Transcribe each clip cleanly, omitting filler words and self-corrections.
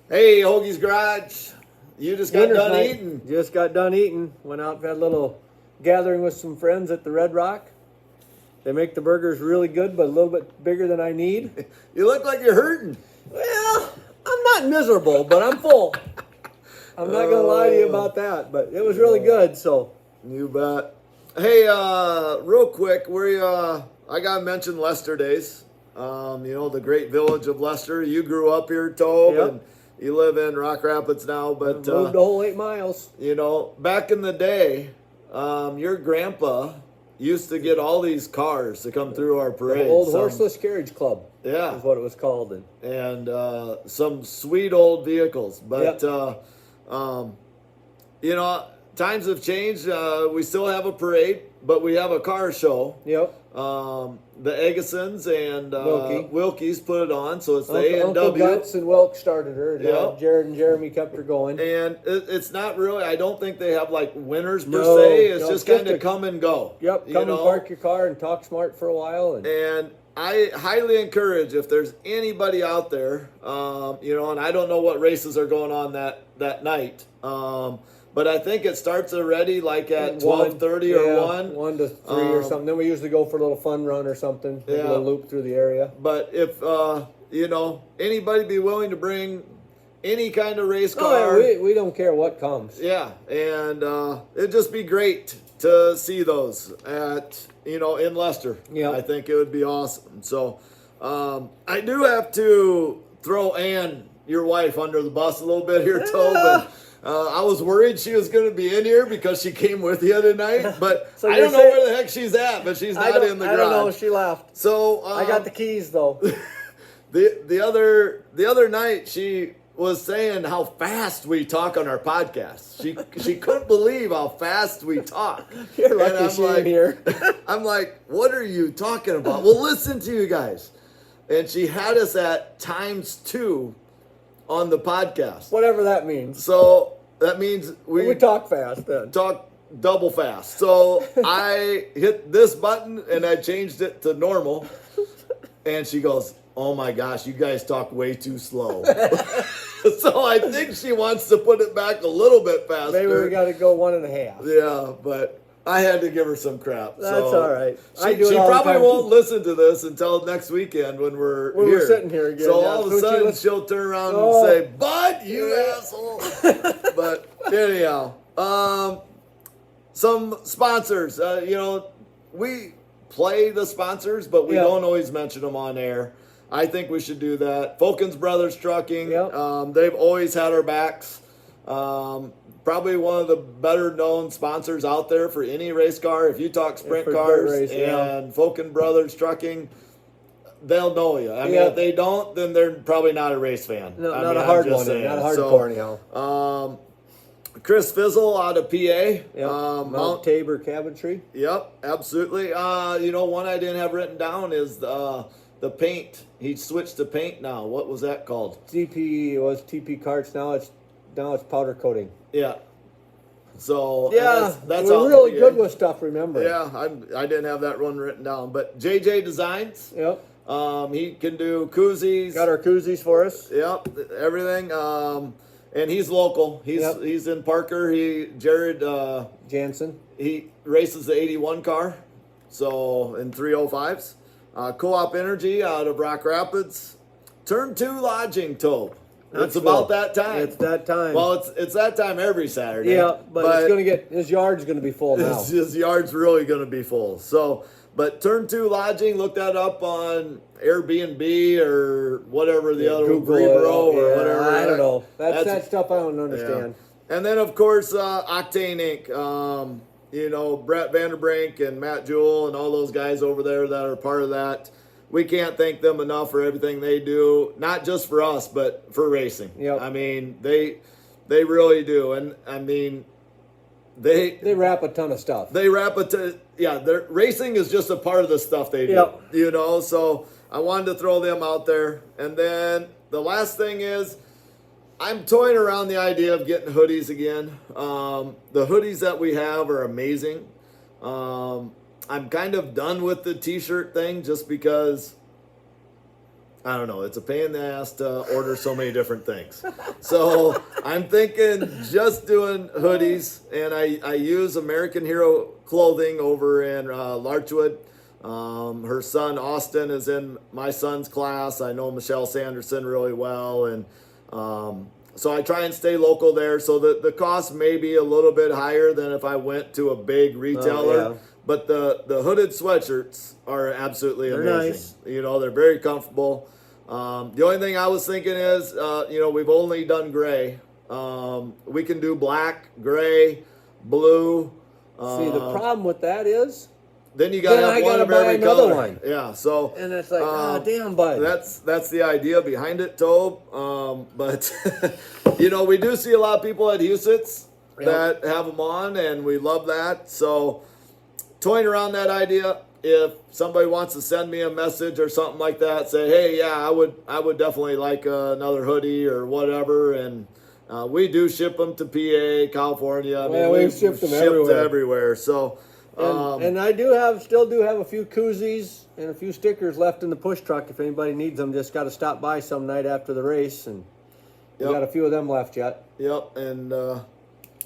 Hey, Hoagie's Garage. You just got Dinner's done night. eating. Just got done eating. Went out and had a little gathering with some friends at the Red Rock. They make the burgers really good, but a little bit bigger than I need. You look like you're hurting. Well, I'm not miserable, but I'm full. I'm not gonna lie to you about that, but it was really good. So You bet. Hey, real quick, I gotta mention Lester Days. The great village of Lester. You grew up here, Tobe, Yep. and you live in Rock Rapids now. But moved the whole 8 miles. back in the day, your grandpa used to get all these cars to come through our parade. The old Horseless Carriage Club. Yeah. Is what it was called. And some sweet old vehicles. But times have changed. We still have a parade, but we have a car show. Yep. The Eggesons and Wilkies put it on, so it's the Uncle A&W. Guts and Wilk started her. And, Yep. Jared and Jeremy kept her going. And it's not really, I don't think they have like winners per No, se. It's no, just just kind of a- come and go. Yep. you Come and know? park your car and talk smart for a while. And I highly encourage, if there's anybody out there, and I don't know what races are going on that night, but I think it starts already like at 12:30 or 1. 1 to 3 or something. Then we usually go for a little fun run or something. Maybe a little loop through the area. But if, anybody be willing to bring any kind of race Oh, car. yeah, we don't care what comes. Yeah, and it'd just be great to see those in Leicester. Yeah. I think it would be awesome. So I do have to throw Ann, your wife, under the bus a little bit here, Tobe. I was worried she was going to be in here because she came with you tonight, but So I you're don't know saying- where the heck she's at, but she's not in the garage. I don't know. She left. So I got the keys though. the other night she was saying how fast we talk on our podcast. She couldn't believe how fast we talk. You're lucky she ain't here. I'm like, what are you talking about? Well, listen to you guys. And she had us at ×2 on the podcast. Whatever that means. So that means We talk fast then. talk double fast. So I hit this button and I changed it to normal. And she goes, "Oh my gosh, you guys talk way too slow." So I think she wants to put it back a little bit faster. Maybe we got to go 1.5. Yeah, but I had to give her some crap. That's so all right. She, I do it she all the probably time. won't listen to this until next weekend when we're When here. we're sitting here again, So yeah. all of a Don't you sudden listen- she'll turn around Oh. and say, "Bud, you asshole." But anyhow, some sponsors. We play the sponsors, but we Yeah. don't always mention them on air. I think we should do that. Fulkins Brothers Trucking. Yep. They've always had our backs. Probably one of the better known sponsors out there for any race car. If you talk sprint for dirt cars race, yeah. and Fulkin Brothers Trucking, they'll know you. I mean, Yeah. if they don't, then they're probably not a race fan. No, I not mean, a I'm hard just one. saying. Not a So, hardcore anyhow. Chris Fizzle out of PA. Yep. Mount Mount Tabor Cabinetry. Yep, absolutely. One I didn't have written down is the paint. He switched to paint now. What was that called? TP was TP carts. Now it's powder coating. Yeah. So Yeah, that's we're all really PA. good with stuff. Remember. Yeah, I didn't have that one written down, but JJ Designs. Yep. He can do koozies. Got our koozies for us. Yep, everything. And he's local. He's in Parker. Jared. Jansen. He races the 81 car, so in 305s. Co-op Energy out of Rock Rapids. Turn 2 Lodging, Tobe. It's about that time. It's that time. Well, it's that time every Saturday. yeah, but it's gonna get his yard's gonna be full now. his yard's really going to be full. So, but Turn 2 Lodging, look that up on Airbnb or whatever the other Google it. Grebo or Yeah, whatever. I don't know. That's That's- that stuff I don't Yeah. understand. And then, of course, Octane Inc. Brett Vanderbrink and Matt Jewell and all those guys over there that are part of that. We can't thank them enough for everything they do, not just for us, but for racing. Yep. I mean, they really do. And, I mean, they wrap a ton of stuff. wrap it to, their racing is just a part of the stuff they do. Yep. So I wanted to throw them out there. And then the last thing is, I'm toying around the idea of getting hoodies again. The hoodies that we have are amazing. I'm kind of done with the t-shirt thing just because I don't know. It's a pain in the ass to order so many different things. So I'm thinking just doing hoodies, and I use American Hero clothing over in Larchwood. Her son Austin is in my son's class. I know Michelle Sanderson really well, and so I try and stay local there. So the cost may be a little bit higher than if I went to a big retailer. yeah. But the hooded sweatshirts are absolutely They're amazing. nice. You know, they're very comfortable. The only thing I was thinking is, you know, we've only done gray. We can do black, gray, blue. See, the problem with that is, Then you gotta then have I one gotta of buy every another color. one. Yeah, so and it's like, damn, bud. that's the idea behind it, Tobe. But you know, we do see a lot of people at Husitz that have them on, and we love that. So toying around that idea. If somebody wants to send me a message or something like that, say, hey, yeah, I would definitely like another hoodie or whatever, and we do ship them to PA, California. I mean, we've shipped them everywhere. So, and I still do have a few koozies and a few stickers left in the push truck. If anybody needs them, just got to stop by some night after the race, and we got a few of them left yet. Yep, and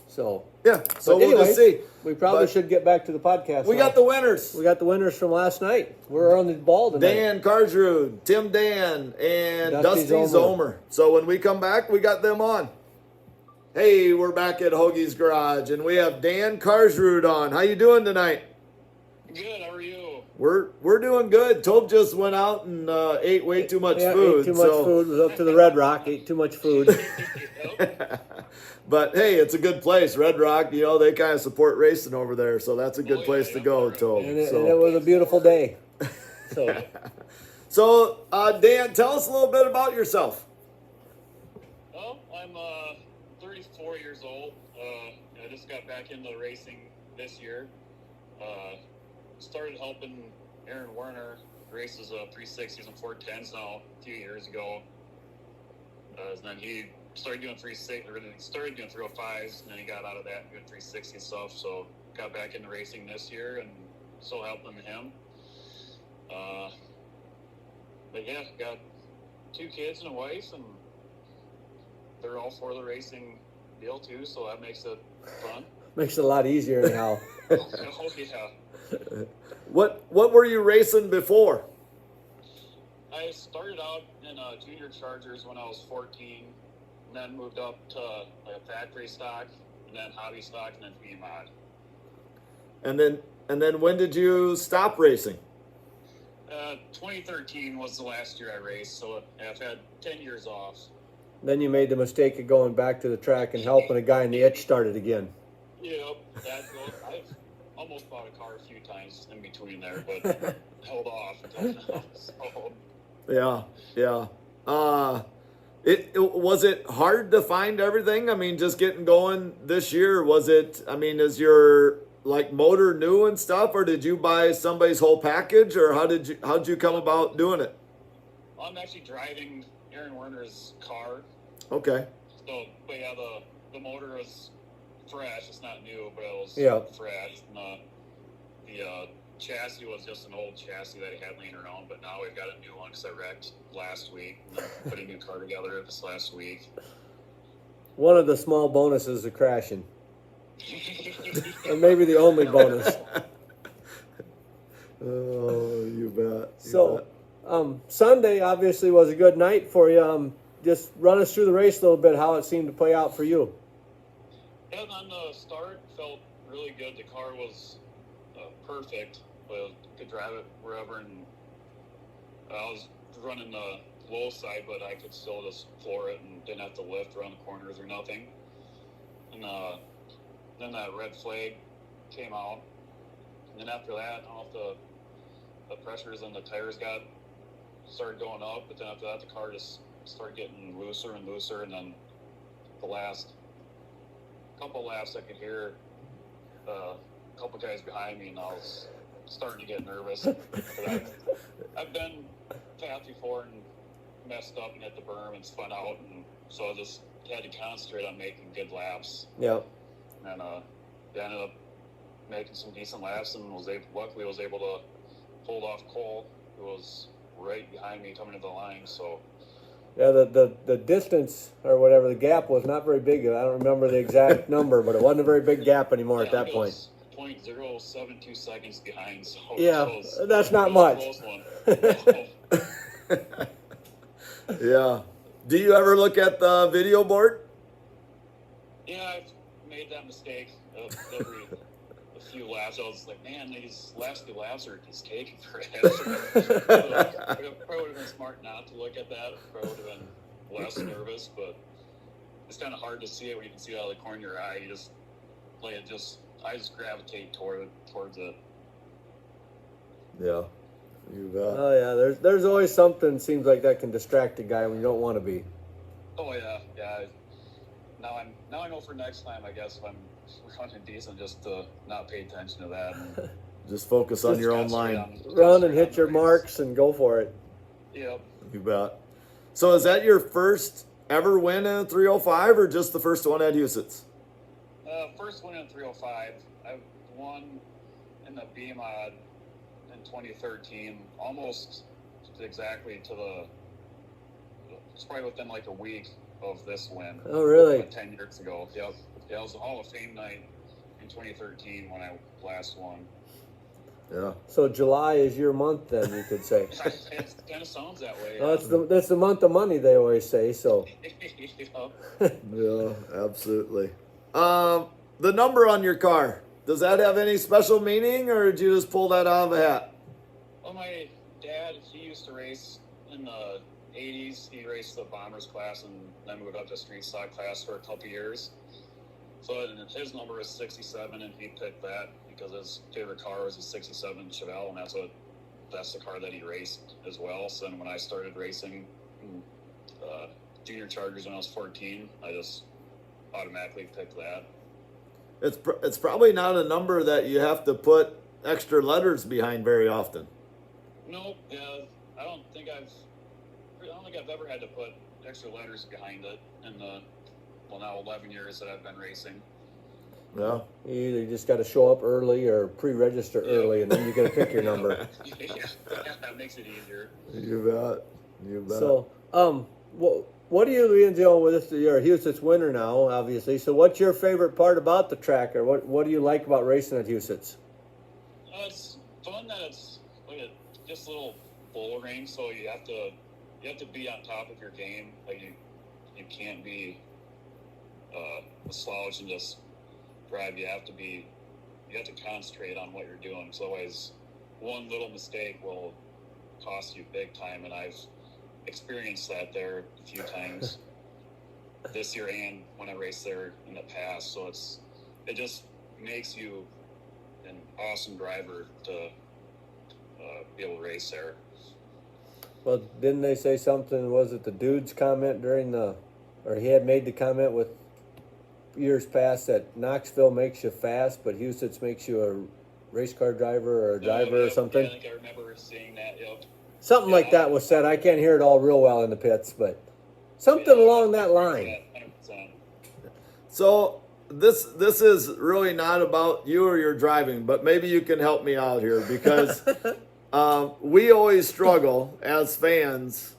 so yeah, so we'll anyways, just see. We probably But should get back to the podcast. We now. got the winners. We got the winners from last night. We're on the ball tonight. Dan Karsrud, Tim Dan, and Dusty Dusty Zomer. So when we come back, we got them on. Hey, we're back at Hoagie's Garage, and we have Dan Karsrud on. How you doing tonight? Good. How are you? We're doing good. Tobe just went out and ate way too much food. Ate too much food. Was up to the Red Rock. Ate too much food. But hey, it's a good place. Red Rock, you know, they kind of support racing over there, so that's a good place to go, Tobe. And it was a beautiful day. So, So, Dan, tell us a little bit about yourself. Well, I'm 34 years old. I just got back into racing this year. Started helping Aaron Werner races 360s and 410s now a few years ago. And then he started doing 360, or he started doing 305s, and then he got out of that and doing 360 stuff. So got back into racing this year, and still helping him. But yeah, got 2 kids and a wife, and they're all for the racing deal too, so that makes it fun. makes it a lot easier anyhow. Oh yeah. What were you racing before? I started out in junior chargers when I was 14, and then moved up to like a factory stock, and then hobby stock, and then VMod. And then when did you stop racing? 2013 was the last year I raced, so I've had 10 years off. Then you made the mistake of going back to the track and helping a guy in the itch start it again. Yep, I've almost bought a car a few times in between there, but held off until now. So. Yeah. It was it hard to find everything? I mean, just getting going this year, was it? I mean, is your like motor new and stuff, or did you buy somebody's whole package, or how'd you come about doing it? I'm actually driving Aaron Werner's car. Okay. So, but yeah, the motor was fresh. It's not new, but it was fresh. And the chassis was just an old chassis that he had laying around, but now we've got a new one because I wrecked last week. And I put a new car together this last week. One of the small bonuses of crashing. And maybe the only bonus. Oh, you bet. So, Sunday obviously was a good night for you. Just run us through the race a little bit, how it seemed to play out for you. And on the start, felt really good. The car was perfect. Could drive it wherever, and I was running the low side, but I could still just floor it and didn't have to lift around the corners or nothing. And then that red flag came out, and then after that, I don't know if the pressures on the tires started going up, but then after that, the car just started getting looser and looser, and then the last couple laps, I could hear a couple guys behind me, and I was starting to get nervous. I've been fast before and messed up and hit the berm and spun out, and so I just had to concentrate on making good laps. Yep. And I ended up making some decent laps, and luckily was able to hold off Cole, who was right behind me coming to the line. So Yeah, the distance or whatever, the gap was not very big. I don't remember the exact number, but it wasn't a very big gap anymore at yeah, that it point. was 0.072 seconds behind. So Yeah, it was, that's not it was a much. close one. Yeah. Do you ever look at the video board? Yeah, I've made that mistake every a few laps. I was like, man, these last few laps are just taking forever. It probably would have been smart not to look at that. Probably would have been less nervous, but it's kind of hard to see it when you can see it out of the corner of your eye. You just play it. I just gravitate towards it. Yeah. You bet. Oh yeah, there's always something seems like that can distract a guy when you don't want to be. Oh yeah. Now I know for next time. I guess if I'm running decent, just to not pay attention to that. And Just focus on your own line. Run and hit your marks and go for it. Yep. You bet. So is that your first ever win in a 305 or just the first one at Huset's? First win in 305. I won in the B mod in 2013, almost exactly to the. It's probably within like a week of this win. Oh really? 10 years ago. Yep. Yeah, it was the Hall of Fame night in 2013 when I last won. Yeah. So July is your month then, you could say. It kind of sounds that way. Well, that's the month of money they always say. So Yep. Yeah, absolutely. The number on your car, does that have any special meaning or did you just pull that out of a hat? Well, my dad, he used to race in the 80s. He raced the Bombers class and then moved up to street stock class for a couple years. So his number is 67, and he picked that because his favorite car was a 67 Chevelle, and that's the car that he raced as well. So then when I started racing junior Chargers when I was 14, I just automatically picked that. It's probably not a number that you have to put extra letters behind very often. Nope. Yeah, I don't think I've ever had to put extra letters behind it in the now 11 years that I've been racing. Yeah. you either just got to show up early or pre-register early, and then you got to pick your number. Yeah, that makes it easier. You bet. You bet. So, what do you with this? You're a Huset's winner now, obviously. So, what's your favorite part about the track, or what do you like about racing at Huset's? It's fun that it's like just a little bull ring, so you have to be on top of your game. Like you can't be a slouch and just drive. You have to concentrate on what you're doing. So otherwise, one little mistake will cost you big time, and I've experienced that there a few times this year and when I raced there in the past. So it just makes you an awesome driver to be able to race there. Well, didn't they say something? Was it the dude's comment or he had made the comment with years past that Knoxville makes you fast, but Huset's makes you a race car driver or a driver or something? Yeah, I think I remember seeing that. Yep. Something like that was said. I can't hear it all real well in the pits, but something along that line. Yeah, 100%. So this is really not about you or your driving, but maybe you can help me out here because we always struggle as fans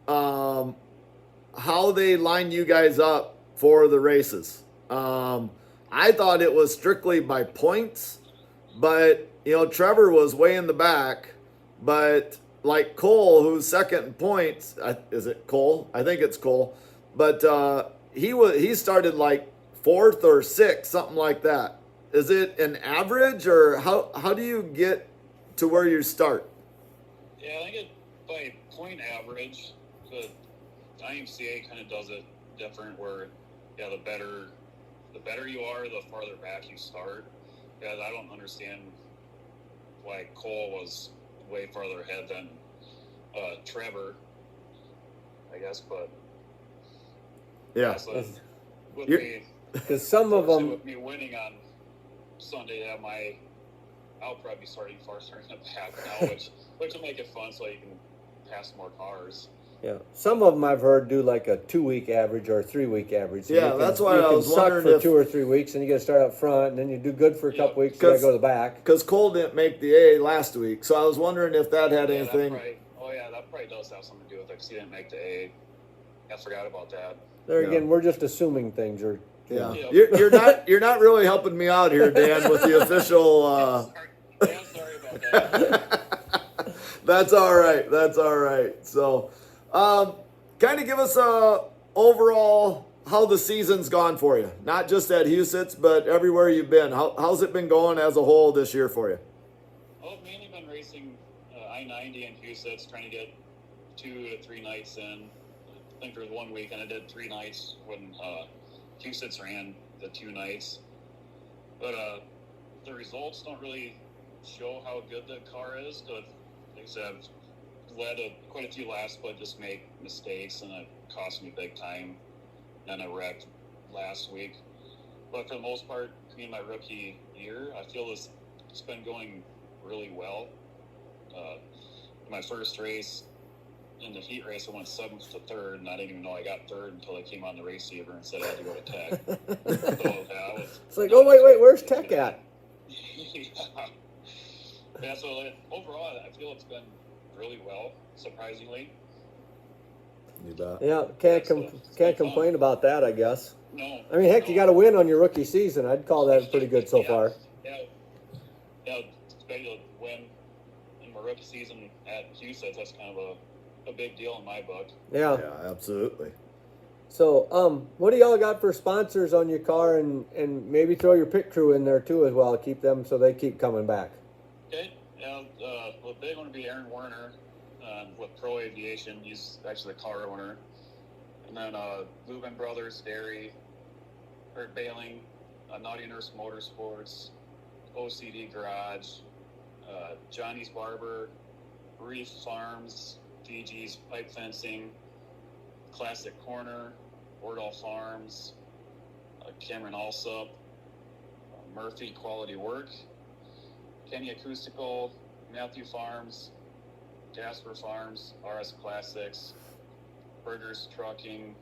how they line you guys up for the races. I thought it was strictly by points, but Trevor was way in the back, but like Cole, who's second in points, is it Cole? I think it's Cole, but he started like fourth or sixth, something like that. Is it an average, or how do you get to where you start? Yeah, I think by point average, the IMCA kind of does it different. Where the better you are, the farther back you start. Yeah, I don't understand why Cole was way farther ahead than Trevor, I guess, but Yeah. So with You're- me, Because some of them, with me winning on Sunday, I'll probably be starting farther in the back now, which will make it fun so you can pass more cars. yeah, some of them I've heard do like a 2-week average or a 3-week average. So Yeah, you that's why you I can was suck wondering for if- 2 or 3 weeks, and you got to start up front, and then you do good for a Yeah. couple weeks. You got to 'Cause- go to the back. Because Cole didn't make the A last week, so I was wondering if that had Yeah, anything. that probably does have something to do with it because he didn't make the A. I forgot about that. There Yeah. again, we're just assuming things. Or Yeah, Yeah. you're not really helping me out here, Dan, with the official. Sorry about that. That's all right. That's all right. So, kind of give us a overall how the season's gone for you. Not just at Huset's, but everywhere you've been. How's it been going as a whole this year for you? I've mainly been racing I-90 and Huset's, trying to get 2 to 3 nights in. I think there was one weekend I did 3 nights when Huset's ran the 2 nights. But the results don't really show how good the car is. Like I said, I've led quite a few laps, but just make mistakes, and it cost me big time. And I wrecked last week. But for the most part, in my rookie year, I feel it's been going really well. My first race, in the heat race, I went 7th to 3rd, and I didn't even know I got 3rd until I came on the receiver and said I had to go to Tech. So, yeah, it's like, oh wait, where's Tech at? Yeah, so overall, I feel it's been really well, surprisingly. You bet. Yeah, can't complain about that, I guess. No. I mean, heck, you got to win on your rookie season. I'd call that pretty good so Yeah. far. Yeah, to be able to win in my rookie season at Huset's, that's kind of a big deal in my book. Yeah. Yeah, absolutely. So, what do y'all got for sponsors on your car, and maybe throw your pit crew in there too as well. Keep them so they keep coming back. Okay, yeah, the big one would be Aaron Warner with Pro Aviation. He's actually the car owner. And then Lubin Brothers Dairy, Kurt Bailing, Naughty Nurse Motorsports, OCD Garage, Johnny's Barber, Reef Farms, Fiji's Pipe Fencing, Classic Corner, Wardall Farms, Cameron Alsop, Murphy Quality Work, Kenny Acoustical, Matthew Farms, Jasper Farms, RS Classics, Burgers Trucking,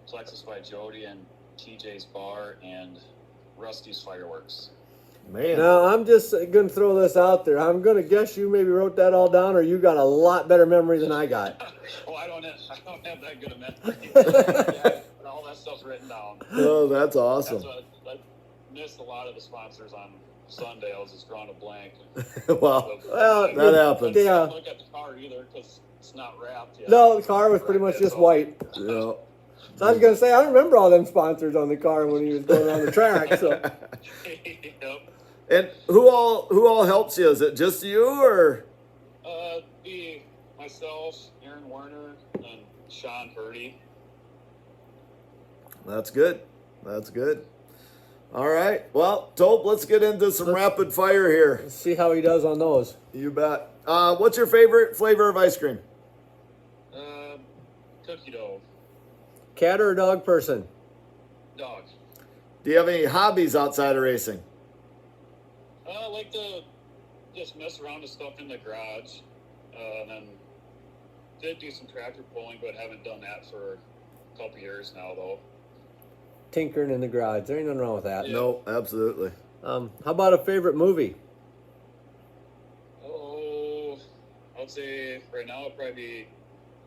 Plexus by Jody, and TJ's Bar, and Rusty's Fireworks. Man. Now, I'm just going to throw this out there. I'm going to guess you maybe wrote that all down, or you got a lot better memory than I got. Oh, I don't have that good a memory. Yeah, all that stuff's written down. Oh, that's awesome. That's what I missed a lot of the sponsors on Sunday. I was just drawing a blank. Well, Well, that happens. I Yeah. didn't look at the car either because it's not wrapped yet. No, the car was pretty much just white. Yeah. So I was going to say, I remember all them sponsors on the car when he was going on the track. So, Yep. And who all helps you? Is it just you or? Be myself, Aaron Werner, and Sean Purdy. That's good. That's good. All right. Well, Tope, let's get into some rapid fire here. let's see how he does on those. You bet. What's your favorite flavor of ice cream? Cookie dough. Cat or dog person? Dog. Do you have any hobbies outside of racing? I like to just mess around with stuff in the garage. And then did do some tractor pulling, but haven't done that for a couple years now, though. Tinkering in the garage. There ain't nothing wrong with that. Yeah. No, absolutely. How about a favorite movie? Oh, I would say right now it'd probably be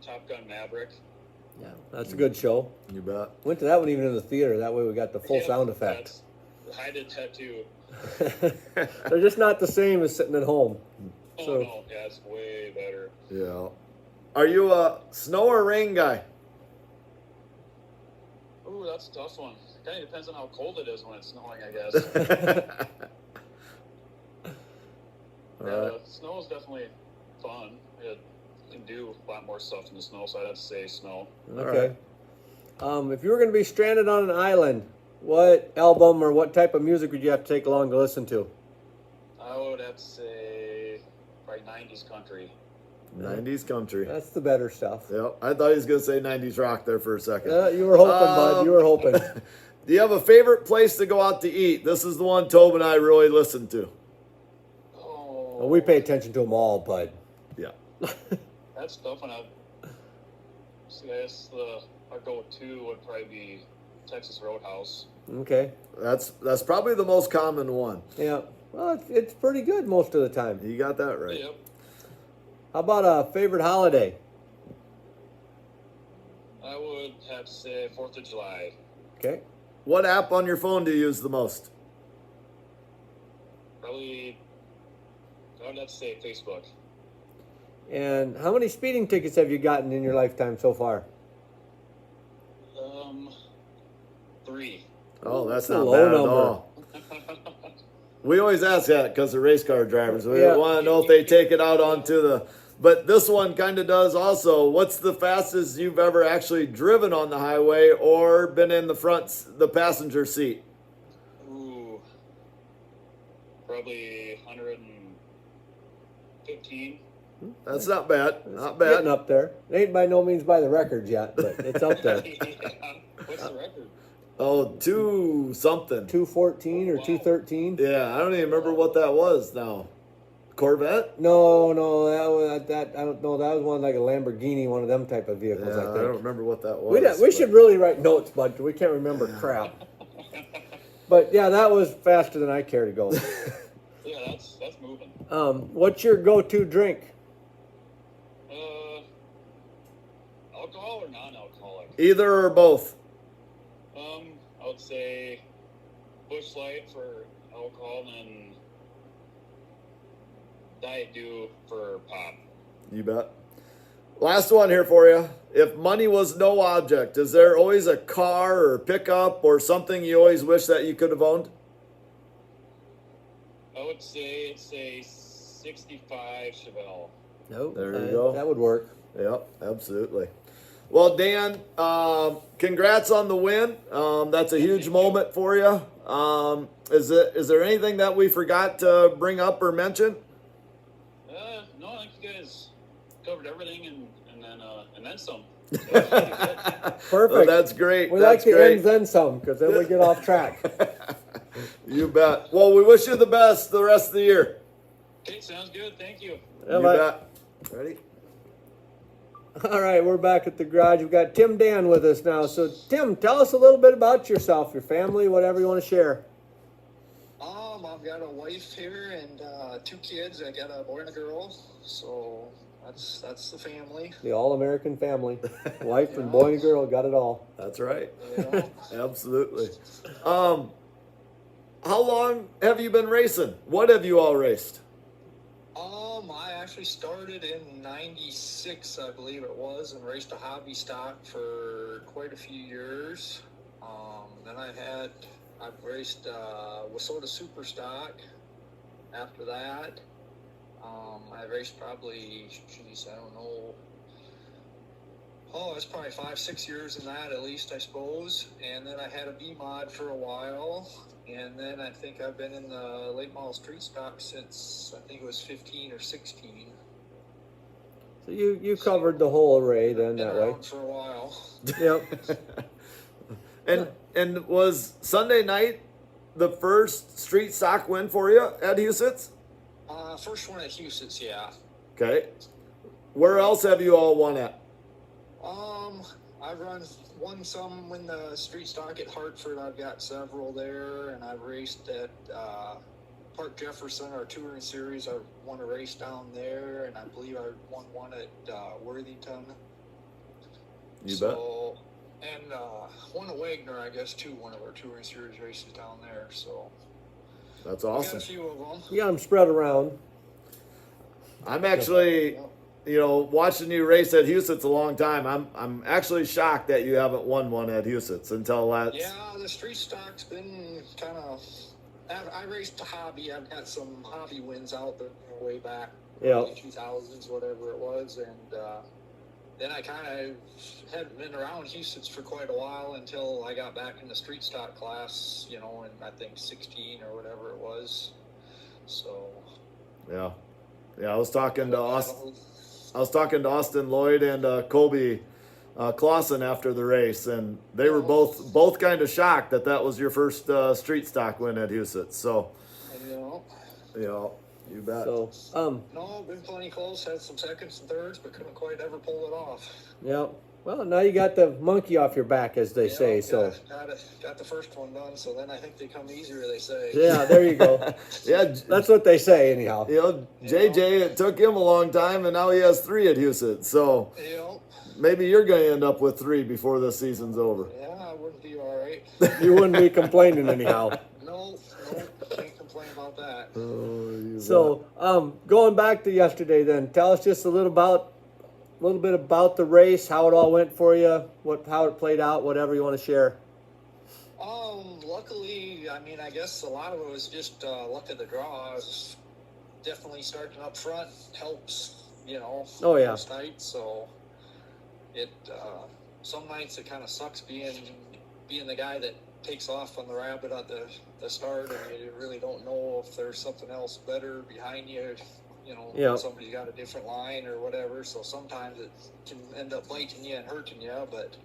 Top Gun Maverick. Yeah, that's a good show. You bet. Went to that one even in the theater. That way we got the full Yeah, sound effects. I did tattoo. They're just not the same as sitting at home. Oh, So- no. Yeah, it's way better. Yeah. Are you a snow or rain guy? Ooh, that's a tough one. Kind of depends on how cold it is when it's snowing, I guess. All right. Snow is definitely fun. You can do a lot more stuff in the snow, so I'd have to say snow. Okay. If you were going to be stranded on an island, what album or what type of music would you have to take along to listen to? I would have to say probably 90s country. 90s country. That's the better stuff. Yep. I thought he was going to say 90s rock there for a second. You were hoping, bud. You were hoping. Do you have a favorite place to go out to eat? This is the one Tobe and I really listen to. Oh, Well, we pay attention to them all, bud. Yeah. that's tough. And I guess our go-to would probably be Texas Roadhouse. Okay. That's probably the most common one. Yeah. Well, it's pretty good most of the time. You got that right. Yep. How about a favorite holiday? have to say 4th of July. Okay. What app on your phone do you use the most? Probably, I would have to say Facebook. And how many speeding tickets have you gotten in your lifetime so far? 3. Oh, that's a not low bad at number. all. We always ask that because of race car drivers. We Yeah. want to know if they take it out onto the. But this one kind of does also. What's the fastest you've ever actually driven on the highway or been in the passenger seat? Ooh, probably 115. That's not bad. Not Getting bad. up there. It ain't by no means by the records yet, but it's up there. Yeah. What's the record? Oh, 2 something. 214 or Wow. 213? Yeah, I don't even remember what that was now. Corvette? No, that I don't know. That was one like a Lamborghini, one of them type of vehicles. Yeah, I I think. don't remember what that was. We should really write notes, but we can't remember crap. But yeah, that was faster than I care to go. Yeah, that's moving. What's your go-to drink? Alcohol or non-alcoholic? Either or both. I would say Busch Light for alcohol and Diet Dew for pop. You bet. Last one here for you. If money was no object, is there always a car or pickup or something you always wish that you could have owned? I would say it's a 65 Chevelle. Nope. There you go. That would work. Yep, absolutely. Well, Dan, congrats on the win. That's a huge moment for you. Is there anything that we forgot to bring up or mention? No, I think you guys covered everything and then some. Perfect. Well, that's great. We That's like the great. ends then some, because then we get off track. You bet. Well, we wish you the best the rest of the year. Okay, sounds good. Thank you. Yeah, You bye. bet. Ready? All right, we're back at the garage. We've got Tim Dan with us now. So, Tim, tell us a little bit about yourself, your family, whatever you want to share. I've got a wife here and 2 kids. I got a boy and a girl, so that's the family. The all-American family. Wife and boy and girl, got it all. That's right. You know? Absolutely. How long have you been racing? What have you all raced? I actually started in '96, I believe it was, and raced a hobby stock for quite a few years. Then I've raced Wasota Super Stock. After that, I raced probably, I don't know. Oh, it's probably 5-6 years in that at least, I suppose. And then I had a B mod for a while. And then I think I've been in the late model street stock since I think it was 15 or 16. So you covered the whole array then Been that way. around for a while. Yep. And was Sunday night the first street stock win for you at Huset's? First one at Huset's, yeah. Okay. Where else have you all won at? I've won some in the street stock at Hartford. I've got several there, and I've raced at Park Jefferson, our touring series. I won a race down there, and I believe I won one at Worthington. You so, bet. And one at Wagner, I guess, too. One of our touring series races down there. So That's I got awesome. a few of them. You got them spread around. I'm actually, watching you race at Huset's a long time. I'm actually shocked that you haven't won one at Huset's until that. Yeah, the street stock's been kind of. I raced a hobby. I've got some hobby wins out there way back, early 2000s, whatever it was, and then I kind of hadn't been around Huset's for quite a while until I got back in the street stock class, in I think 16 or whatever it was. So. Yeah. I was talking to Austin Lloyd and Colby Clausen after the race, and they were both kind of shocked that was your first street stock win at Huset's. So, you bet. So, no, been plenty close. Had some seconds and thirds, but couldn't quite ever pull it off. yeah. Well, now you got the monkey off your back, as they say. So, got the first one done. So then I think they come easier. They say. yeah, there you go. Yeah, That's what they say, anyhow. JJ, it took him a long time, and now he has 3 at Huset's. So, maybe you're going to end up with 3 before the season's over. Yeah, I wouldn't be all right. You wouldn't be complaining anyhow. No, can't complain about that. Oh, you So, going back to yesterday, then tell us just a little bit about the race, how it all went for you, how it played out, whatever you want to share. Luckily, I mean, I guess a lot of it was just luck of the draw. I was definitely starting up front helps, Oh, yeah. most nights. So it some nights it kind of sucks being the guy that takes off on the rabbit at the start, and you really don't know if there's something else better behind you. Yeah. Somebody's got a different line or whatever. So sometimes it can end up biting you and hurting you, but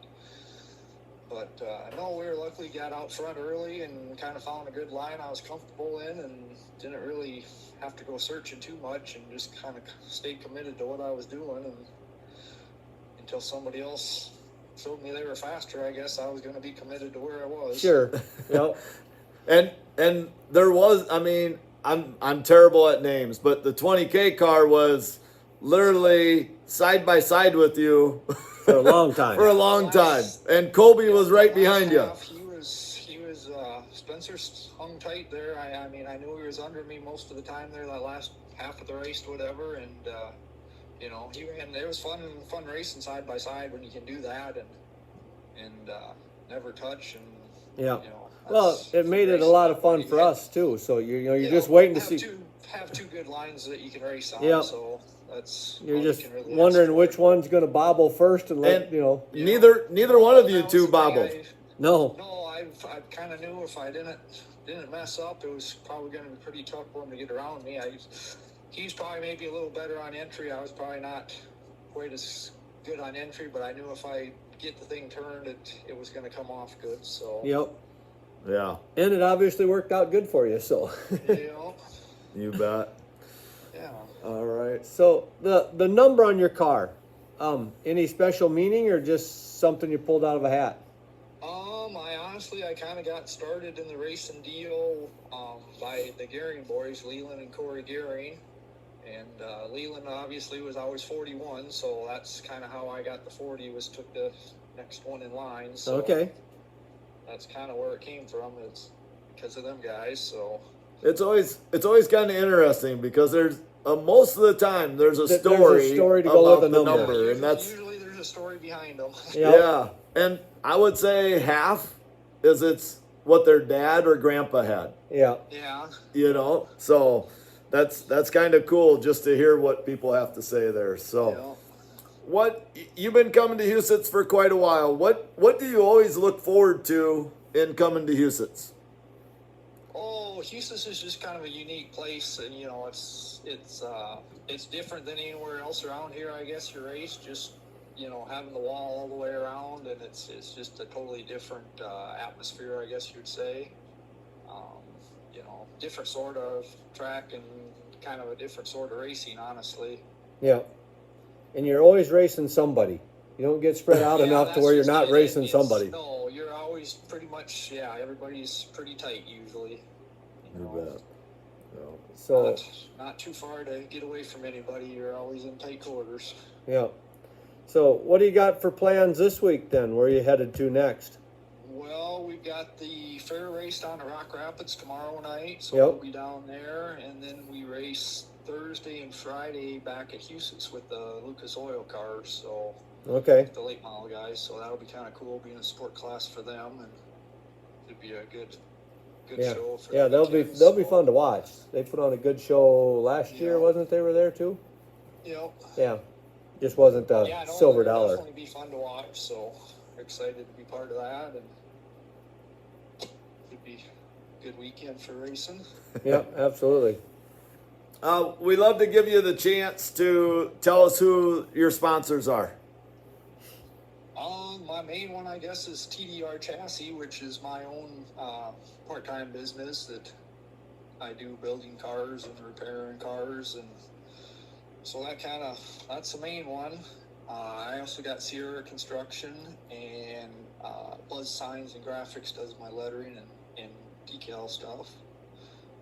no, we were luckily got out front early and kind of found a good line I was comfortable in, and didn't really have to go searching too much, and just kind of stayed committed to what I was doing, and until somebody else showed me they were faster, I guess I was going to be committed to where I was. Sure. Yep. And there was, I mean, I'm terrible at names, but the 20K car was literally side by side with you For a long time. for a long time, and Colby was right behind you. He was Spencer hung tight there. I mean, I knew he was under me most of the time there, that last half of the race, whatever, and he ran. It was fun racing side by side when you can do that and never touch, and Yeah. Well, it made it a lot of fun for us too. So you're just waiting to see. Have two good lines that you can race on. Yeah. So that's You're all you just can really wondering ask for. which one's going to bobble first, and let And- you know. Neither one of you That two was the thing bobbled. No. No, I kind of knew if I didn't mess up, it was probably going to be pretty tough for him to get around me. He's probably maybe a little better on entry. I was probably not quite as good on entry, but I knew if I get the thing turned, it was going to come off good. So Yep. Yeah, And it obviously worked out good for you. So. you bet. Yeah. All right. So the number on your car, any special meaning or just something you pulled out of a hat? I kind of got started in the racing deal by the Gehring boys, Leland and Corey Gehring. And Leland obviously was always 41, so that's kind of how I got the 40, took the next one in line. So Okay. that's kind of where it came from. It's because of them guys. So It's always kind of interesting because there's most of the time there's a There's a story, story to go about with the the number. number, and that's usually there's a story behind them. Yep. yeah. And I would say half is it's what their dad or grandpa had, Yeah. Yeah. So that's kind of cool just to hear what people have to say there. So. Yeah. What you've been coming to Huset's for quite a while. What do you always look forward to in coming to Huset's? Oh, Houston is just kind of a unique place, and it's different than anywhere else around here. I guess your race, just having the wall all the way around, and it's just a totally different atmosphere, I guess you'd say. Different sort of track and kind of a different sort of racing, honestly. Yeah. And you're always racing somebody. You don't get spread out Yeah, enough to that's where you're just not it. racing It's- somebody. No, you're always pretty much, everybody's pretty tight usually. So Not too far to get away from anybody. You're always in tight quarters. yeah. So what do you got for plans this week then? Where are you headed to next? Well, we've got the fair race down to Rock Rapids tomorrow night, so Yep. we'll be down there, and then we race Thursday and Friday back at Huset's with the Lucas Oil cars, so Okay. the late model guys. So that'll be kind of cool, being a sport class for them, and it'd be a good Yeah. show. For Yeah, the they'll be weekend, so, fun to watch. They put on a good show last year, Yeah. wasn't it? They were there too. Yep. Yeah. Just wasn't a Yeah, no, silver it'll dollar. definitely be fun to watch. So excited to be part of that, and it'd be a good weekend for racing. Yeah, absolutely. We love to give you the chance to tell us who your sponsors are. My main one, I guess, is TDR Chassis, which is my own part-time business that I do building cars and repairing cars, and so that's the main one. I also got Sierra Construction, and Buzz Signs and Graphics does my lettering and decal stuff,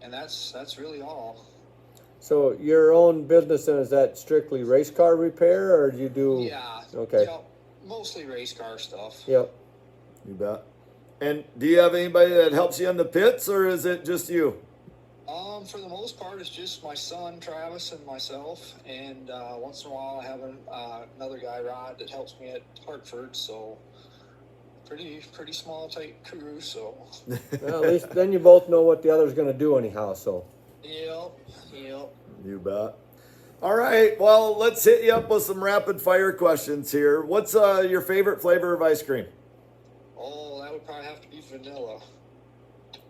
and that's really all. So your own business then, is that strictly race car repair or do you do? Yeah. Okay. Yep. Mostly race car stuff. Yep. You bet. And do you have anybody that helps you in the pits, or is it just you? For the most part, it's just my son Travis and myself, and once in a while I have another guy Rod that helps me at Hartford. So pretty small tight crew. So Well, at least then you both know what the other's going to do anyhow. So. yep. You bet. All right. Well, let's hit you up with some rapid fire questions here. What's your favorite flavor of ice cream? Oh, that would probably have to be vanilla.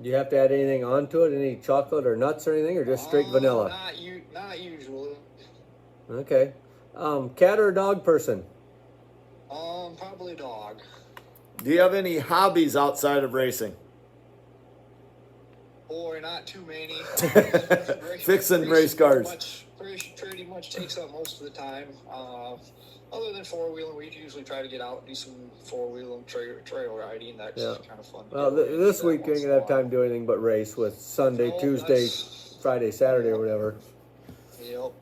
Do you have to add anything onto it? Any chocolate or nuts or anything, or just straight vanilla? Not usually. Okay. Cat or dog person? Probably dog. Do you have any hobbies outside of racing? Boy, not too many. Fixing race cars. Pretty much takes up most of the time. Other than four-wheeling, we usually try to get out and do some four-wheeling trail riding. That's kind of fun. Well, this week you ain't gonna have time to do anything but race with Sunday, No, Tuesday, that's- Friday, Saturday, or whatever. Yep.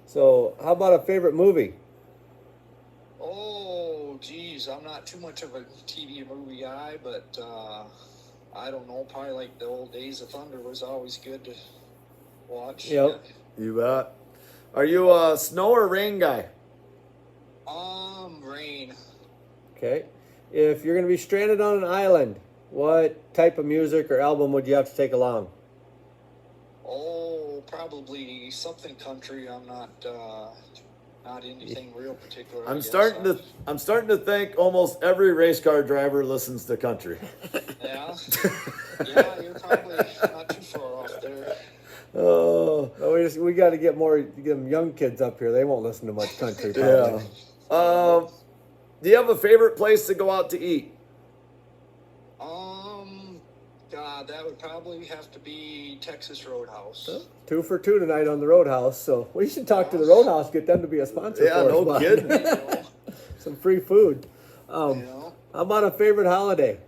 So, how about a favorite movie? Oh, geez, I'm not too much of a TV and movie guy, but I don't know. Probably like the old Days of Thunder was always good to watch. Yep. You bet. Are you a snow or rain guy? Rain. Okay. If you're gonna be stranded on an island, what type of music or album would you have to take along? Oh, probably something country. I'm not anything real particular. I I'm guess. starting to think almost every race car driver listens to country. Yeah. Yeah, you're probably not too far off there. Oh, Well, we got to get them young kids up here. They won't listen to much country. yeah. Probably. Do you have a favorite place to go out to eat? God, that would probably have to be Texas Roadhouse. 2 for 2 tonight on the Roadhouse. So we should talk to the Roadhouse, get them to be a sponsor Yeah, for us. no bud. kidding. You know, Some free food. you know. How about a favorite holiday?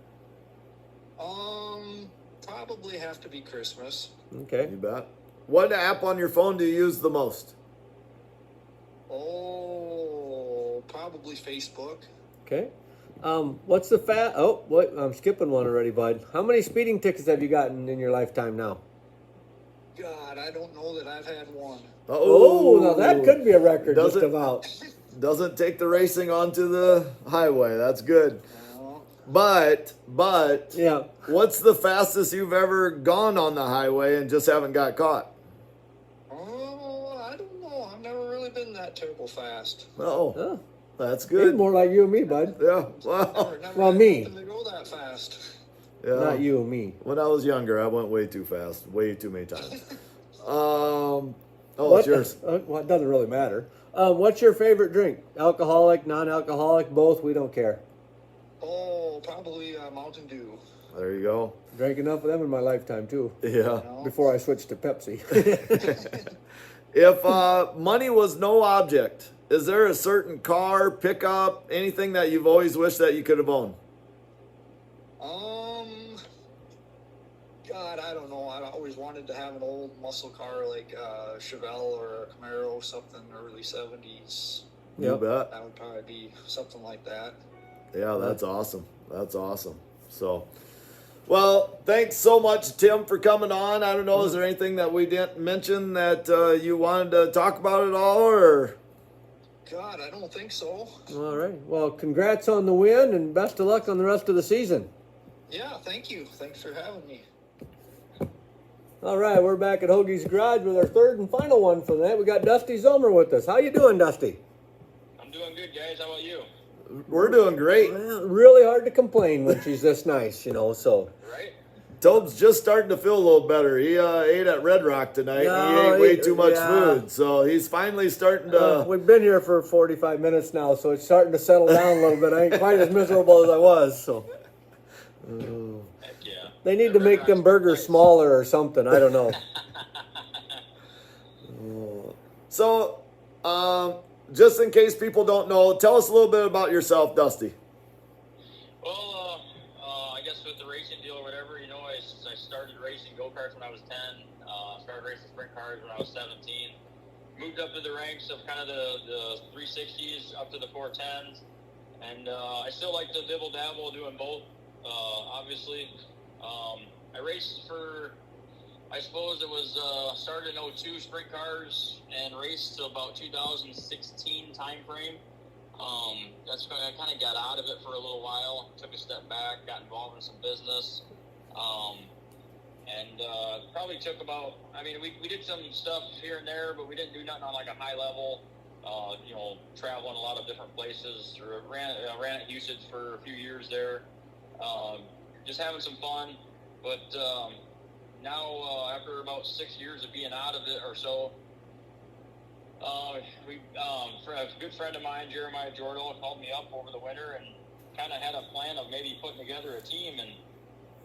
Probably have to be Christmas. Okay. You bet. What app on your phone do you use the most? Oh, probably Facebook. Okay. What's the what? I'm skipping one already, bud. How many speeding tickets have you gotten in your lifetime now? God, I don't know that I've had one. Oh, now that could be a record just Doesn't- about. Doesn't take the racing onto the highway. That's good. No. But Yeah. what's the fastest you've ever gone on the highway and just haven't got caught? Oh, I don't know. I've never really been that terrible fast. Oh, Oh, that's he's good. more like you and me, bud. Yeah. Well, Never Well, had me. nothing to go that fast. yeah. Not you and me. When I was younger, I went way too fast, way too many times. Oh, What? it's yours. Well, it doesn't really matter. What's your favorite drink? Alcoholic, non-alcoholic, both? We don't care. Oh, probably Mountain Dew. There you go. Drank enough of them in my lifetime too. Yeah. You know? Before I switched to Pepsi. If money was no object, is there a certain car, pickup, anything that you've always wished that you could have owned? God, I don't know. I always wanted to have an old muscle car like a Chevelle or a Camaro, something early 70s. You Yep. bet. That would probably be something like that. Yeah, that's awesome. That's awesome. So, well, thanks so much, Tim, for coming on. I don't know, is there anything that we didn't mention that you wanted to talk about at all, or? God, I don't think so. All right. Well, congrats on the win and best of luck on the rest of the season. Yeah, thank you. Thanks for having me. All right, we're back at Hoagie's Garage with our third and final one for the night. We got Dusty Zomer with us. How you doing, Dusty? I'm doing good, guys. How about you? We're doing great. Well, really hard to complain when she's this nice, so. Right? Tob's just starting to feel a little better. He ate at Red Rock tonight. And he ate way too much food, so he's finally starting to. We've been here for 45 minutes now, so it's starting to settle down a little bit. I ain't quite as miserable as I was, so. Heck yeah. They need to make them burgers smaller or something. I don't know. So, just in case people don't know, tell us a little bit about yourself, Dusty. Well, I guess with the racing deal or whatever, I started racing go-karts when I was 10. Started racing sprint cars when I was 17. Moved up to the ranks of kind of the 360s up to the 410s. And I still like to dibble dabble doing both. Obviously, I raced for, I suppose it was started in 02 sprint cars and raced to about 2016 time frame. That's when I kind of got out of it for a little while, took a step back, got involved in some business, and probably took about, I mean, we did some stuff here and there, but we didn't do nothing on like a high level, traveling a lot of different places. Ran at Usage for a few years there, just having some fun. But now, after about 6 years of being out of it or so, a good friend of mine, Jeremiah Jordal, called me up over the winter and kind of had a plan of maybe putting together a team. And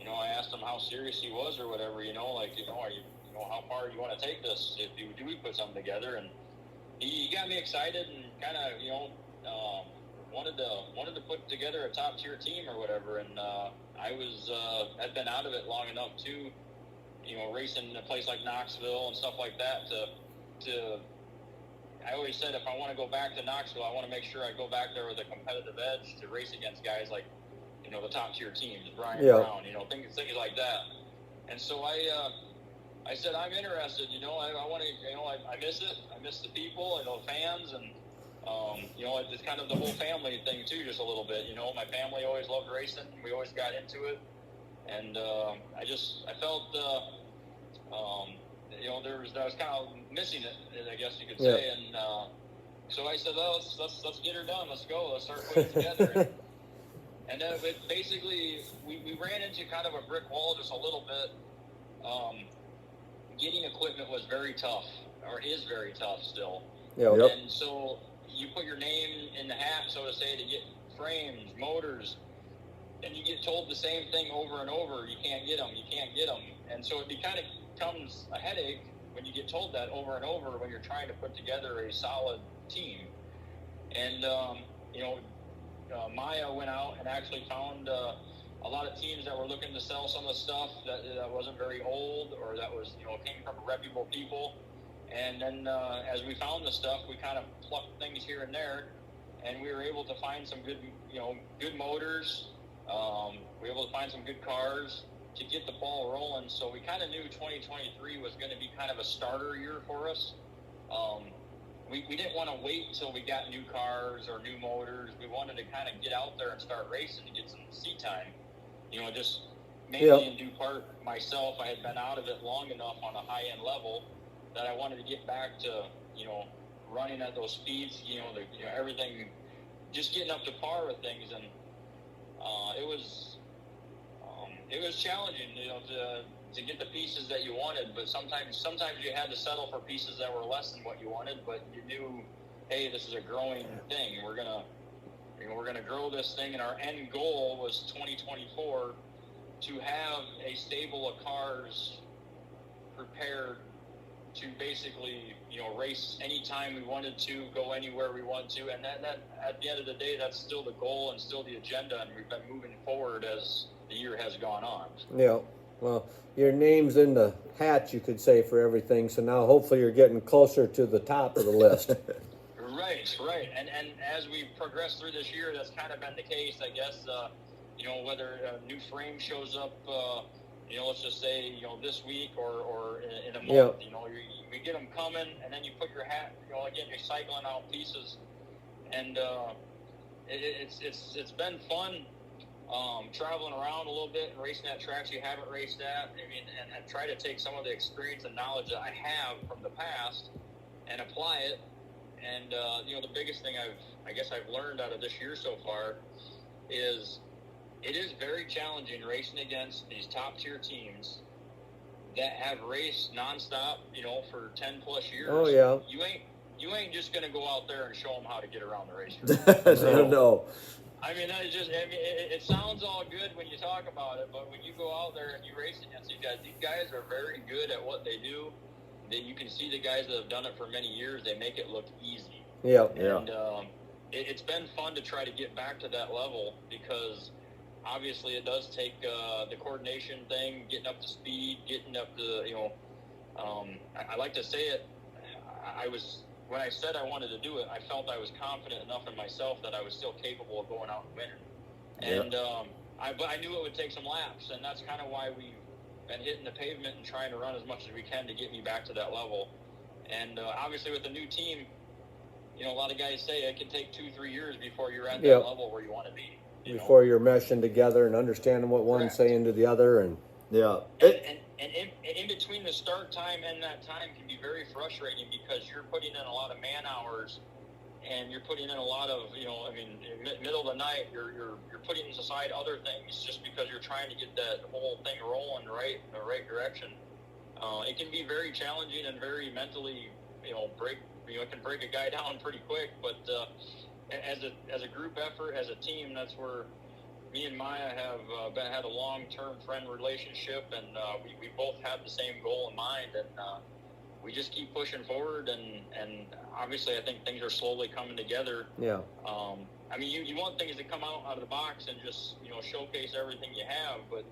I asked him how serious he was or whatever. Are you, how far do you want to take this? Do we put something together? And he got me excited and kind of wanted to put together a top tier team or whatever. And had been out of it long enough too, racing in a place like Knoxville and stuff like that to I always said if I want to go back to Knoxville, I want to make sure I go back there with a competitive edge to race against guys like, the top tier teams, Brian Brown, things like that. And so I said, I'm interested, I want to, I miss it. I miss the people, fans, and, it's kind of the whole family thing too, just a little bit. My family always loved racing. We always got into it. And I felt, I was kind of missing it, I guess you could say. And so I said, oh, let's get her done. Let's go. Let's start putting it together. And then basically, we ran into kind of a brick wall just a little bit. Getting equipment was very tough, or is very tough still. Yep. And so you put your name in the hat, so to say, to get frames, motors, and you get told the same thing over and over. You can't get them. You can't get them. And so it kind of becomes a headache when you get told that over and over when you're trying to put together a solid team. And, Maya went out and actually found a lot of teams that were looking to sell some of the stuff that wasn't very old or that was, came from reputable people. And then as we found the stuff, we kind of plucked things here and there, and we were able to find some good, good motors. We were able to find some good cars to get the ball rolling. So we kind of knew 2023 was going to be kind of a starter year for us. We didn't want to wait until we got new cars or new motors. We wanted to kind of get out there and start racing to get some seat time. Just mainly in due part myself, I had been out of it long enough on a high-end level that I wanted to get back to, running at those speeds, everything, just getting up to par with things. And it was challenging, to get the pieces that you wanted, but sometimes you had to settle for pieces that were less than what you wanted, but you knew, hey, this is a growing thing. We're gonna grow this thing, and our end goal was 2024 to have a stable of cars prepared to basically, race anytime we wanted to, go anywhere we wanted to, and that at the end of the day, that's still the goal and still the agenda, and we've been moving forward as the year has gone on. Yeah. Well, your name's in the hat, you could say, for everything. So now hopefully you're getting closer to the top of the list. Right. And as we progress through this year, that's kind of been the case, I guess. Whether a new frame shows up, let's just say, this week or in a month, we get them coming, and then you put your hat, again, you're cycling out pieces. And it's been fun. Traveling around a little bit and racing at tracks you haven't raced at. I mean, and try to take some of the experience and knowledge that I have from the past and apply it. And, the biggest thing I've learned out of this year so far is it is very challenging racing against these top tier teams that have raced nonstop, for 10 plus years. Oh, yeah. You ain't just going to go out there and show them how to get around the racetrack. No. I mean, it sounds all good when you talk about it, but when you go out there and you race against these guys are very good at what they do. You can see the guys that have done it for many years, they make it look easy. Yeah. And it's been fun to try to get back to that level because obviously it does take the coordination thing, getting up to speed, getting up to, I like to say it, I was when I said I wanted to do it, I felt I was confident enough in myself that I was still capable of going out and winning. And but I knew it would take some laps, and that's kind of why we've been hitting the pavement and trying to run as much as we can to get me back to that level. And obviously with the new team, you know, a lot of guys say it can take 2-3 years before you're at that level where you want to be. Before you're meshing together and understanding what one's saying to the other, and and in between the start time and that time can be very frustrating because you're putting in a lot of man hours, and you're putting in a lot of, you know, I mean, middle of the night, you're putting aside other things just because you're trying to get that whole thing rolling in the right direction. It can be very challenging and very mentally, you know, it can break a guy down pretty quick. But as a group effort, as a team, that's where me and Maya have had a long-term friend relationship, and we both have the same goal in mind, and we just keep pushing forward, and obviously I think things are slowly coming together. Yeah. I mean, you want things to come out of the box and just, you know, showcase everything you have, but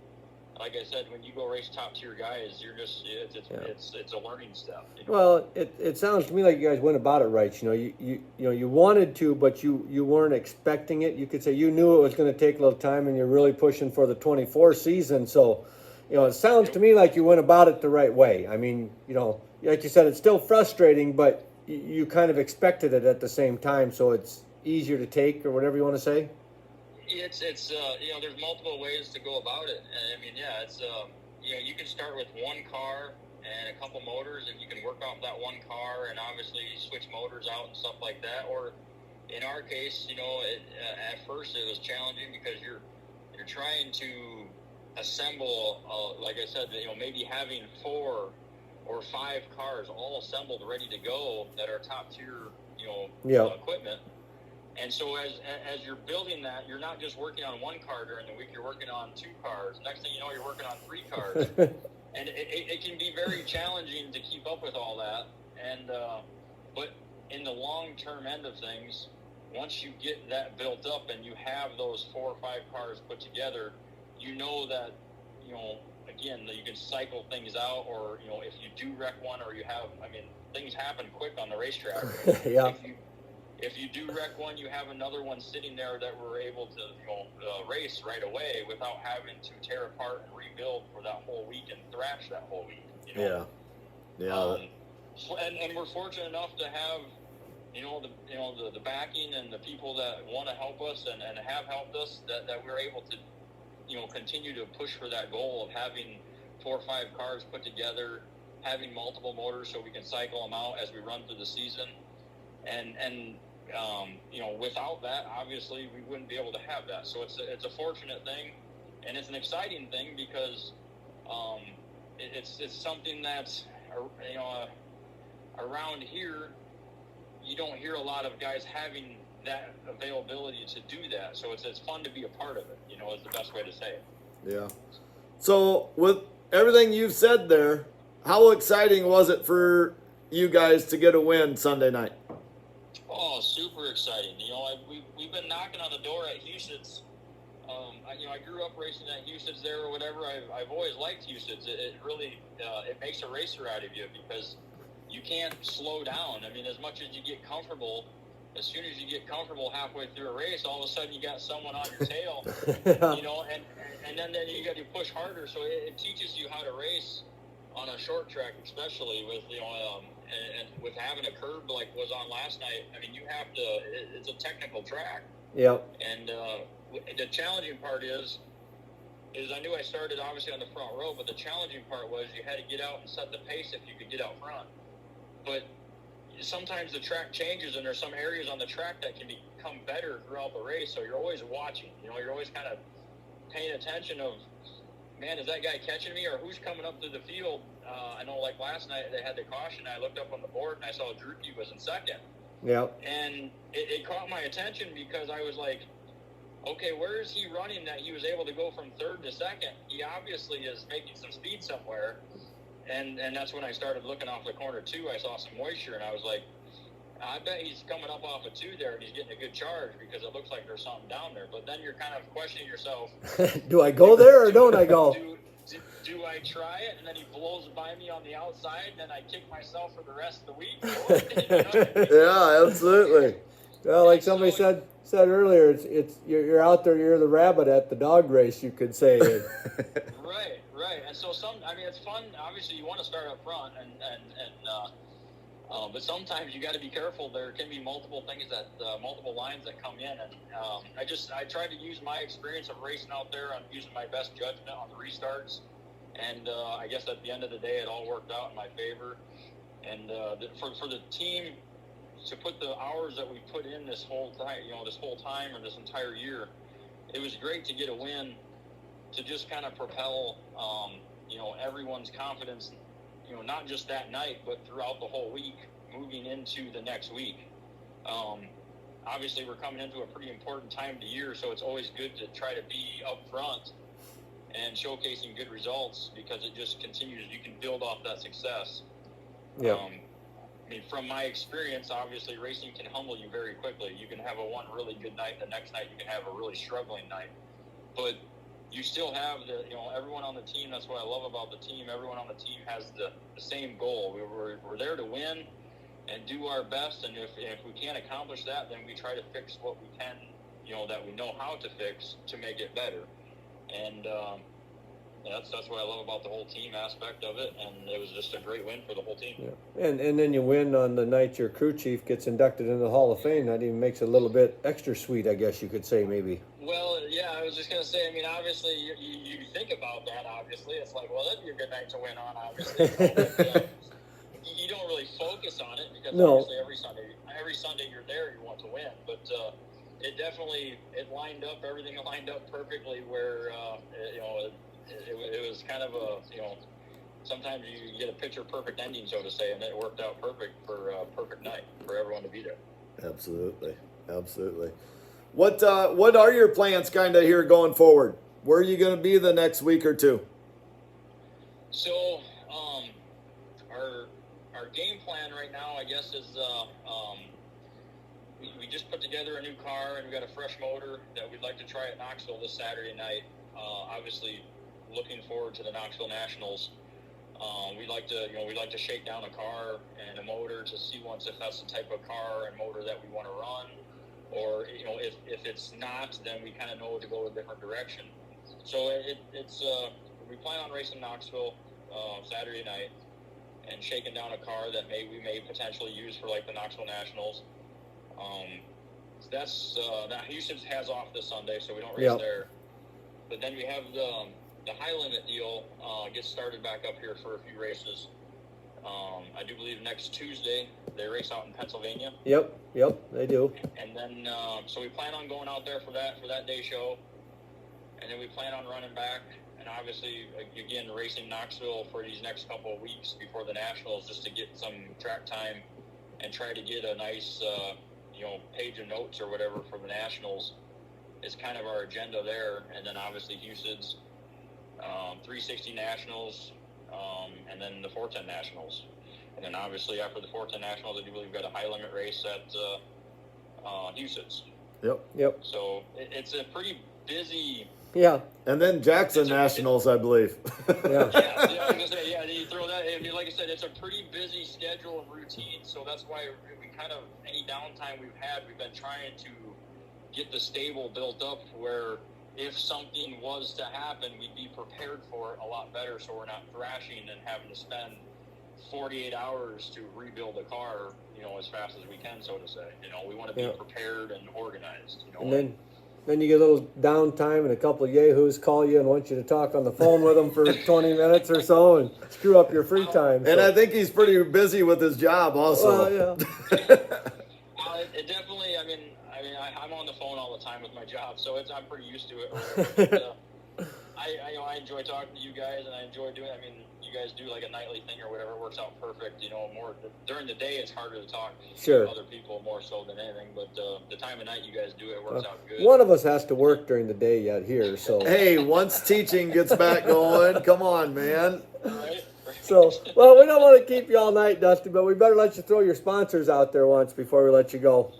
like I said, when you go race top tier guys, you're just it's a learning step. You know? Well, it sounds to me like you guys went about it right. You know, you wanted to, but you weren't expecting it. You could say you knew it was going to take a little time, and you're really pushing for the 24 season. So, you know, it sounds to me like you went about it the right way. I mean, you know, like you said, it's still frustrating, but you kind of expected it at the same time, so it's easier to take, or whatever you want to say. It's you know, there's multiple ways to go about it. I mean, it's you know, you can start with one car and a couple motors, and you can work off that one car, and obviously switch motors out and stuff like that. Or in our case, you know, at first it was challenging because you're trying to assemble, like I said, you know, maybe having 4 or 5 cars all assembled, ready to go, that are top tier, you know, equipment. And so as you're building that, you're not just working on one car during the week, you're working on 2 cars. Next thing you know, you're working on 3 cars. And it can be very challenging to keep up with all that. And but in the long-term end of things, once you get that built up and you have those 4 or 5 cars put together, you know that, you know, again, that you can cycle things out, or, you know, if you do wreck one, or you have, I mean, things happen quick on the racetrack. Yeah. If you do wreck one, you have another one sitting there that we're able to, you know, race right away without having to tear apart and rebuild for that whole week and thrash that whole week. You know? And we're fortunate enough to have, the backing and the people that want to help us and have helped us, that we're able to, you know, continue to push for that goal of having 4 or 5 cars put together, having multiple motors so we can cycle them out as we run through the season. And you know, without that, obviously, we wouldn't be able to have that. So it's a fortunate thing, and it's an exciting thing because it's something that's, you know, around here, you don't hear a lot of guys having that availability to do that. So it's fun to be a part of it, you know, is the best way to say it. Yeah. So with everything you've said there, how exciting was it for you guys to get a win Sunday night? Oh, super exciting. You know, we've been knocking on the door at Huset's. I grew up racing at Huset's there or whatever. I've always liked Huset's. It really it makes a racer out of you because you can't slow down. I mean, as much as you get comfortable, as soon as you get comfortable halfway through a race, all of a sudden you got someone on your tail, you know, and then you got to push harder. So it teaches you how to race on a short track, especially with, you know, and with having a curb like was on last night. I mean, you have to, it's a technical track. Yep. And the challenging part is I knew I started obviously on the front row, but the challenging part was you had to get out and set the pace if you could get out front. But sometimes the track changes, and there's some areas on the track that can become better throughout the race. So you're always watching, you know, you're always kind of paying attention of, man, is that guy catching me, or who's coming up through the field? I know, like last night, they had the caution. I looked up on the board, and I saw Druki was in second. Yeah. And it caught my attention because I was like, okay, where is he running that he was able to go from third to second? He obviously is making some speed somewhere. And that's when I started looking off the corner, too. I saw some moisture, and I was like, I bet he's coming up off of 2 there, and he's getting a good charge because it looks like there's something down there. But then you're kind of questioning yourself. Do I go there or don't I go? Do I I try it, and then he blows by me on the outside, and then I kick myself for the rest of the week. Yeah, absolutely. Well, like somebody said earlier, it's you're out there, you're the rabbit at the dog race, you could say. Right. And so it's fun. Obviously, you want to start up front, but sometimes you got to be careful. There can be multiple things multiple lines that come in, and I try to use my experience of racing out there and using my best judgment on the restarts, and I guess at the end of the day, it all worked out in my favor. And for the team to put the hours that we put in this whole time or this entire year, it was great to get a win to just kind of propel everyone's confidence, not just that night, but throughout the whole week, moving into the next week. Obviously, we're coming into a pretty important time of the year, so it's always good to try to be up front and showcasing good results, because it just continues. You can build off that success. Yeah. From my experience, obviously, racing can humble you very quickly. You can have one really good night, the next night you can have a really struggling night. But you still have everyone on the team. That's what I love about the team. Everyone on the team has the same goal. We're there to win and do our best. And if we can't accomplish that, then we try to fix what we can, that we know how to fix to make it better. And that's what I love about the whole team aspect of it. And it was just a great win for the whole team. Yeah. And then you win on the night your crew chief gets inducted into the Hall of Fame. That even makes it a little bit extra sweet, I guess you could say, maybe. Well, yeah, I was just going to say, obviously, you think about that, obviously. It's like, well, that'd be a good night to win on, obviously. But, you don't really focus on it, because obviously every Sunday you're there, you want to win. But it lined up, everything lined up perfectly where, it was kind of sometimes you get a picture-perfect ending, so to say, and it worked out perfect for a perfect night for everyone to be there. Absolutely. What are your plans kind of here going forward? Where are you going to be the next week or two? So, our game plan right now, I guess, is we just put together a new car, and we got a fresh motor that we'd like to try at Knoxville this Saturday night. Obviously, looking forward to the Knoxville Nationals. We'd like to shake down a car and a motor to see if that's the type of car and motor that we want to run, or if it's not, then we kind of know to go a different direction. So we plan on racing Knoxville Saturday night and shaking down a car that we may potentially use for like the Knoxville Nationals. Houston has off this Sunday, so we don't race there. But then we have the high limit deal gets started back up here for a few races. I do believe next Tuesday they race out in Pennsylvania. Yep, they do. And then so we plan on going out there for that day show, and then we plan on running back, and obviously again racing Knoxville for these next couple of weeks before the Nationals, just to get some track time and try to get a nice page of notes or whatever for the Nationals is kind of our agenda there. And then obviously Houston's 360 Nationals, and then the 410 Nationals. And then obviously after the 410 Nationals, I do believe we've got a high limit race at Houston's. Yep. So it's a pretty busy. Yeah. And then Jackson Nationals, I believe. Yeah. I was gonna say, you throw that. Like I said, it's a pretty busy schedule and routine. So that's why we kind of any downtime we've had, we've been trying to get the stable built up where if something was to happen, we'd be prepared for it a lot better. So we're not thrashing and having to spend 48 hours to rebuild a car, as fast as we can, so to say. We want to be prepared and organized. And then you get a little downtime, and a couple of yahoos call you and want you to talk on the phone with them for 20 minutes or so and screw up your free time. And I think he's pretty busy with his job also. Well, it definitely, I'm on the phone all the time with my job, so I'm pretty used to it. But, I enjoy talking to you guys, and I enjoy doing. You guys do like a nightly thing or whatever. It works out perfect. More during the day, it's harder to talk to other people more so than anything. But the time of night you guys do it works out good. One of us has to work during the day yet here, so. Hey, once teaching gets back going, come on, man. Right? So, well, we don't want to keep you all night, Dusty, but we better let you throw your sponsors out there once before we let you go.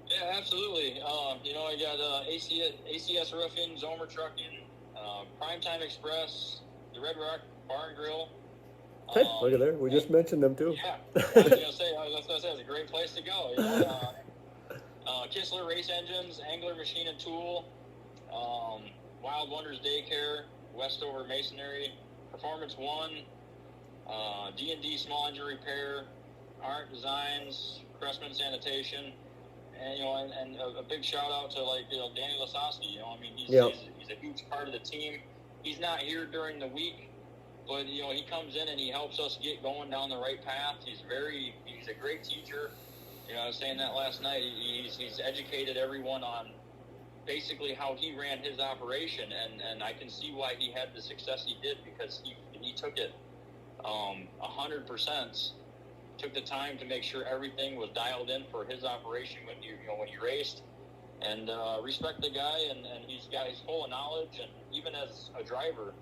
Yeah, absolutely. I got ACS Roofing, Zomer Trucking, Primetime Express, the Red Bar and Grill. Hey, look at there. We just mentioned them too. Yeah, I was gonna say it's a great place to go. You know, Kistler Race Engines, Angler Machine and Tool, Wild Wonders Daycare, Westover Masonry, Performance One, D&D Small Engine Repair, Art Designs, Cressman Sanitation, and and a big shout out to Danny Lasowski. You know, I mean he's a huge part of the team. He's not here during the week, but he comes in and he helps us get going down the right path. He's a great teacher. I was saying that last night. He's educated everyone on basically how he ran his operation, and I can see why he had the success he did, because he took it 100%. Took the time to make sure everything was dialed in for his operation when he raced, and respect the guy, and he's full of knowledge, and even as a driver,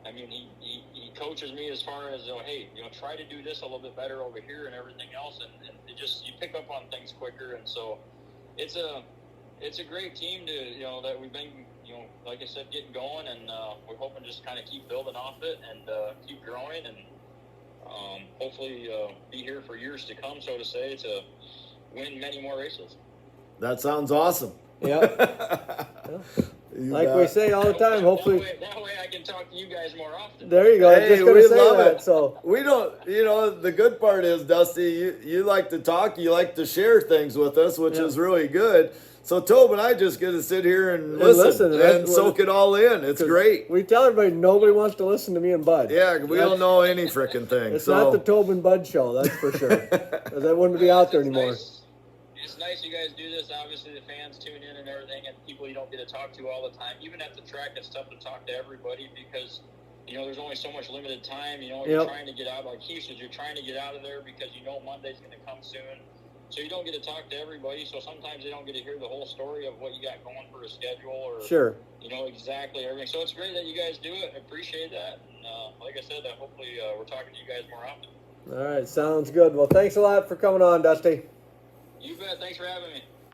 I mean he coaches me as far as hey, try to do this a little bit better over here and everything else, and it just, you pick up on things quicker, and so it's a great team to that we've been like I said, getting going, and we're hoping just kind of keep building off it and keep growing, and hopefully be here for years to come, so to say, to win many more races. That sounds awesome. Yeah. Like bet. we say all the time, hopefully. That way I can talk to you guys more often. There you go. I was Hey, just gonna we say love that. it. So We don't, the good part is, Dusty, you like to talk, you like to share things with us, which Yeah. is really good. So Tobe and I just get to sit here and And listen listen, and that's what soak it all in. It's great. we tell everybody nobody wants to listen to me and Bud. Yeah, we don't know any frickin' thing. It's So not the Tobin Bud show, that's for sure. 'Cause that wouldn't be out there anymore. It's nice you guys do this. Obviously, the fans tune in and everything, and people you don't get to talk to all the time. Even at the track, it's tough to talk to everybody because, there's only so much limited time. You're Yep. trying to get out, like Keith said, you're trying to get out of there because Monday's going to come soon. So you don't get to talk to everybody. So sometimes they don't get to hear the whole story of what you got going for a schedule or, Sure. exactly everything. So it's great that you guys do it. I appreciate that. And like I said, hopefully we're talking to you guys more often. All right, sounds good. Well, thanks a lot for coming on, Dusty. You bet. Thanks for having me.